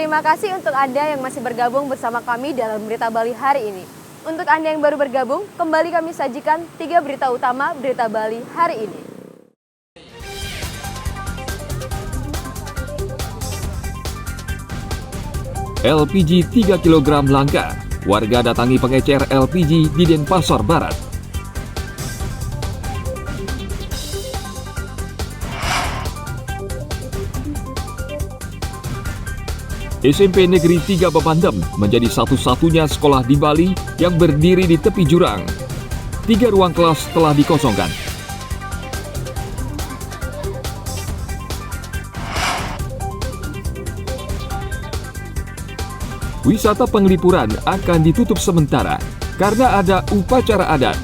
Terima kasih untuk Anda yang masih bergabung bersama kami dalam Berita Bali hari ini. Untuk Anda yang baru bergabung, kembali kami sajikan 3 berita utama Berita Bali hari ini. LPG 3 kg langka. Warga datangi pengecer LPG di Denpasar Barat. SMP Negeri 3 Bebandem menjadi satu-satunya sekolah di Bali yang berdiri di tepi jurang. 3 ruang kelas telah dikosongkan. Wisata Penglipuran akan ditutup sementara karena ada upacara adat.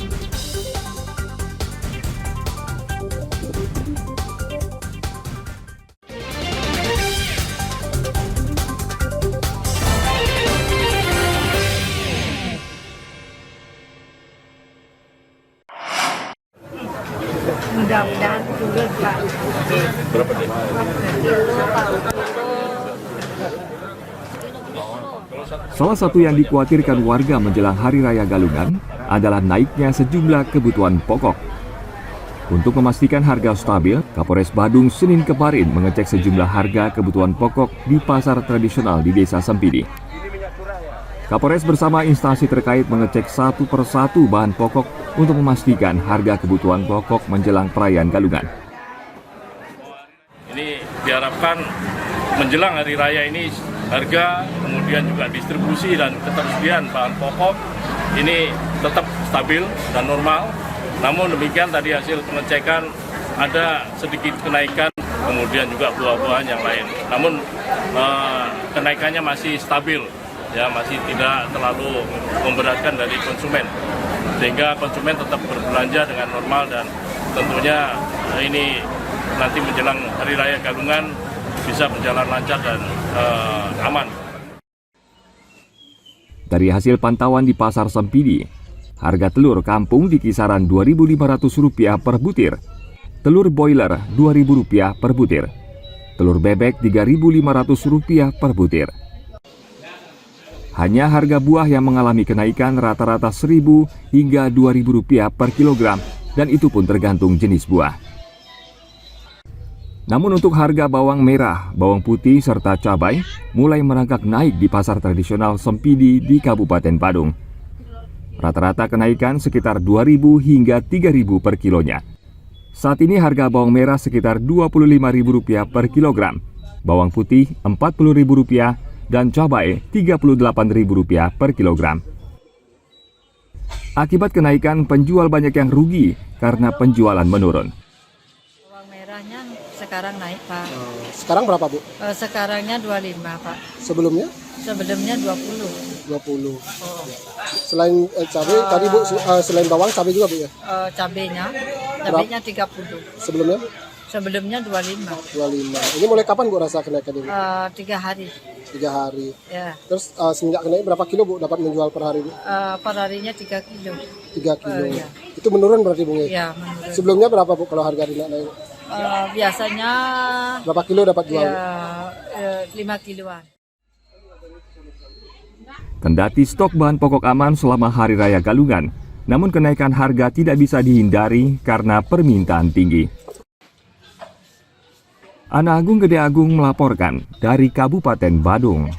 Mudah-mudahan turun, Pak. Berapa deh? Salah satu yang dikhawatirkan warga menjelang Hari Raya Galungan adalah naiknya sejumlah kebutuhan pokok. Untuk memastikan harga stabil, Kapolres Badung Senin kemarin mengecek sejumlah harga kebutuhan pokok di pasar tradisional di Desa Sempidi. Kapolres bersama instansi terkait mengecek satu persatu bahan pokok untuk memastikan harga kebutuhan pokok menjelang perayaan Galungan. Ini diharapkan menjelang Hari Raya ini harga, kemudian juga distribusi dan ketersediaan bahan pokok ini tetap stabil dan normal. Namun demikian tadi hasil pengecekan ada sedikit kenaikan, kemudian juga buah-buahan yang lain. Namun kenaikannya masih stabil, ya masih tidak terlalu memberatkan dari konsumen, sehingga konsumen tetap berbelanja dengan normal dan tentunya ini nanti menjelang Hari Raya Galungan bisa berjalan lancar dan aman. Dari hasil pantauan di Pasar Sempidi, harga telur kampung di kisaran Rp2.500 per butir, telur boiler Rp2.000 per butir, telur bebek Rp3.500 per butir. Hanya harga buah yang mengalami kenaikan rata-rata Rp1.000 hingga Rp2.000 per kilogram, dan itu pun tergantung jenis buah. Namun untuk harga bawang merah, bawang putih, serta cabai mulai merangkak naik di pasar tradisional Sempidi di Kabupaten Badung. Rata-rata kenaikan sekitar Rp2.000 hingga Rp3.000 per kilonya. Saat ini harga bawang merah sekitar Rp25.000 per kilogram, bawang putih Rp40.000 dan cabai Rp38.000 per kilogram. Akibat kenaikan, penjual banyak yang rugi karena penjualan menurun. Sekarang naik, Pak. Sekarang berapa, Bu? Sekarangnya 25, Pak. Sebelumnya? Sebelumnya 20. 20. Selain cabai, tadi Bu, selain bawang, cabai juga, Bu ya? Cabainya 30. Sebelumnya? Sebelumnya 25. 25. Ini mulai kapan Bu rasa kenaikan ini? 3 hari. 3 hari. Ya. Terus semenjak kenaik berapa kilo Bu dapat menjual per hari, Bu? Per harinya 3 kilo. 3 kilo. Ya. Itu menurun berarti, Bu? Ya, menurun. Sebelumnya berapa, Bu, kalau harga naik? Biasanya berapa kilo dapat jual? Ya, 5 kiloan. Kendati stok bahan pokok aman selama Hari Raya Galungan, namun kenaikan harga tidak bisa dihindari karena permintaan tinggi. Ana Agung Gede Agung melaporkan dari Kabupaten Badung.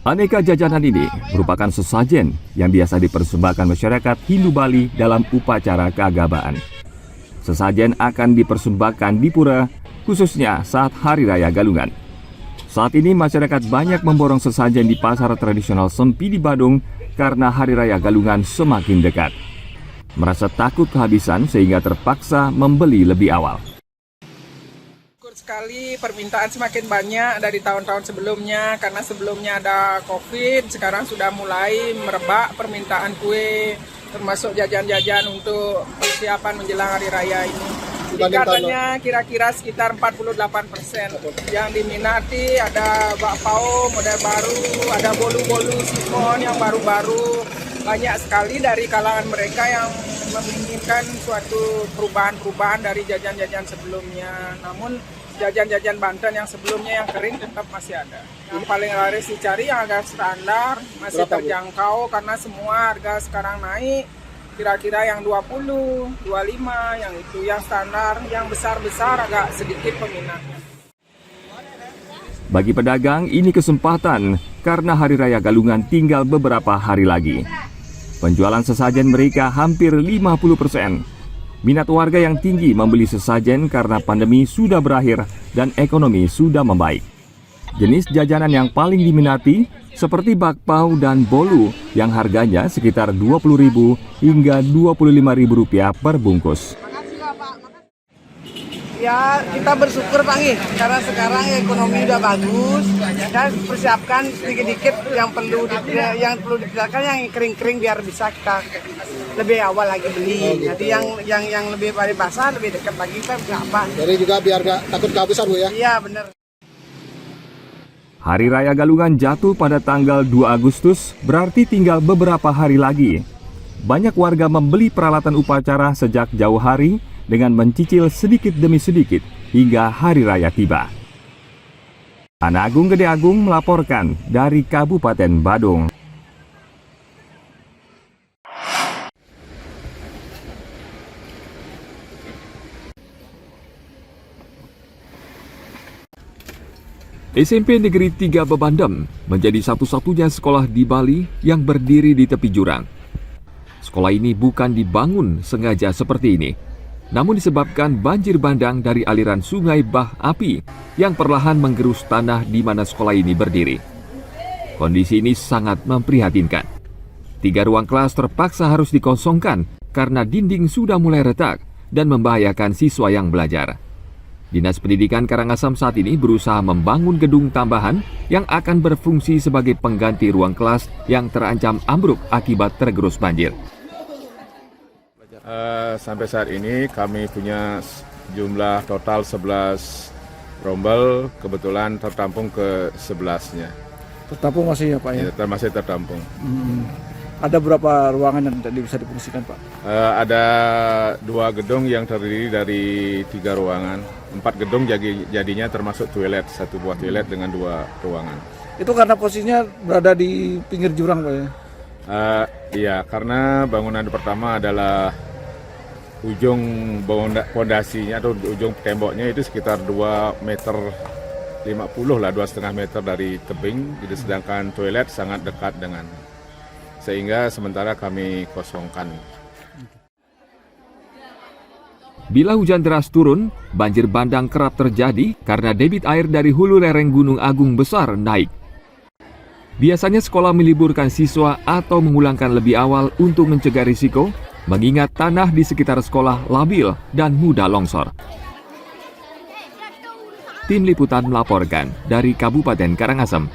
Aneka jajanan ini merupakan sesajen yang biasa dipersembahkan masyarakat Hindu Bali dalam upacara keagamaan. Sesajen akan dipersembahkan di pura, khususnya saat Hari Raya Galungan. Saat ini masyarakat banyak memborong sesajen di pasar tradisional Sempidi Badung karena Hari Raya Galungan semakin dekat. Merasa takut kehabisan sehingga terpaksa membeli lebih awal. Sekali permintaan semakin banyak dari tahun-tahun sebelumnya, karena sebelumnya ada COVID, sekarang sudah mulai merebak permintaan kue, termasuk jajan-jajan untuk persiapan menjelang Hari Raya ini. Tingkatannya kira-kira sekitar 48%. Yang diminati ada bakpao model baru, ada bolu-bolu sifon yang baru-baru. Banyak sekali dari kalangan mereka yang menginginkan suatu perubahan-perubahan dari jajan-jajan sebelumnya. Namun jajan-jajan Banten yang sebelumnya yang kering tetap masih ada. Yang paling laris dicari yang agak standar, masih terjangkau karena semua harga sekarang naik. Kira-kira yang 20, 25, yang itu yang standar, yang besar-besar agak sedikit peminatnya. Bagi pedagang, ini kesempatan karena Hari Raya Galungan tinggal beberapa hari lagi. Penjualan sesajen mereka hampir 50%. Minat warga yang tinggi membeli sesajen karena pandemi sudah berakhir dan ekonomi sudah membaik. Jenis jajanan yang paling diminati seperti bakpao dan bolu yang harganya sekitar Rp20.000 hingga Rp25.000 per bungkus. Ya, kita bersyukur Pak Ngi, karena sekarang ekonomi udah bagus dan persiapkan sedikit-sedikit yang perlu dipindahkan, yang kering-kering biar bisa kita lebih awal lagi beli. Jadi yang lebih pada pasar lebih dekat lagi kita bisa apa. Jadi juga biar nggak takut kehabisan Bu ya? Iya benar. Hari Raya Galungan jatuh pada tanggal 2 Agustus, berarti tinggal beberapa hari lagi. Banyak warga membeli peralatan upacara sejak jauh hari dengan mencicil sedikit demi sedikit hingga Hari Raya tiba. Ana Agung Gede Agung melaporkan dari Kabupaten Badung. SMP Negeri 3 Bebandem menjadi satu-satunya sekolah di Bali yang berdiri di tepi jurang. Sekolah ini bukan dibangun sengaja seperti ini, namun disebabkan banjir bandang dari aliran sungai Bah Api yang perlahan menggerus tanah di mana sekolah ini berdiri. Kondisi ini sangat memprihatinkan. 3 ruang kelas terpaksa harus dikosongkan karena dinding sudah mulai retak dan membahayakan siswa yang belajar. Dinas Pendidikan Karangasem saat ini berusaha membangun gedung tambahan yang akan berfungsi sebagai pengganti ruang kelas yang terancam ambruk akibat tergerus banjir. Sampai saat ini kami punya jumlah total 11 rombel, kebetulan tertampung ke 11-nya. Tertampung masih ya Pak ya? Masih tertampung. Ada berapa ruangan yang bisa difungsikan Pak? Ada 2 gedung yang terdiri dari 3 ruangan. 4 gedung jadinya termasuk toilet, 1 buah toilet dengan 2 ruangan. Itu karena posisinya berada di pinggir jurang Pak ya? Iya, karena bangunan pertama adalah ujung pondasinya atau ujung temboknya itu sekitar 2,50 meter lah, 2,5 meter dari tebing, jadi sedangkan toilet sangat dekat dengan, sehingga sementara kami kosongkan. Bila hujan deras turun, banjir bandang kerap terjadi karena debit air dari hulu lereng Gunung Agung besar naik. Biasanya sekolah meliburkan siswa atau memulangkan lebih awal untuk mencegah risiko, mengingat tanah di sekitar sekolah labil dan mudah longsor. Tim Liputan melaporkan dari Kabupaten Karangasem.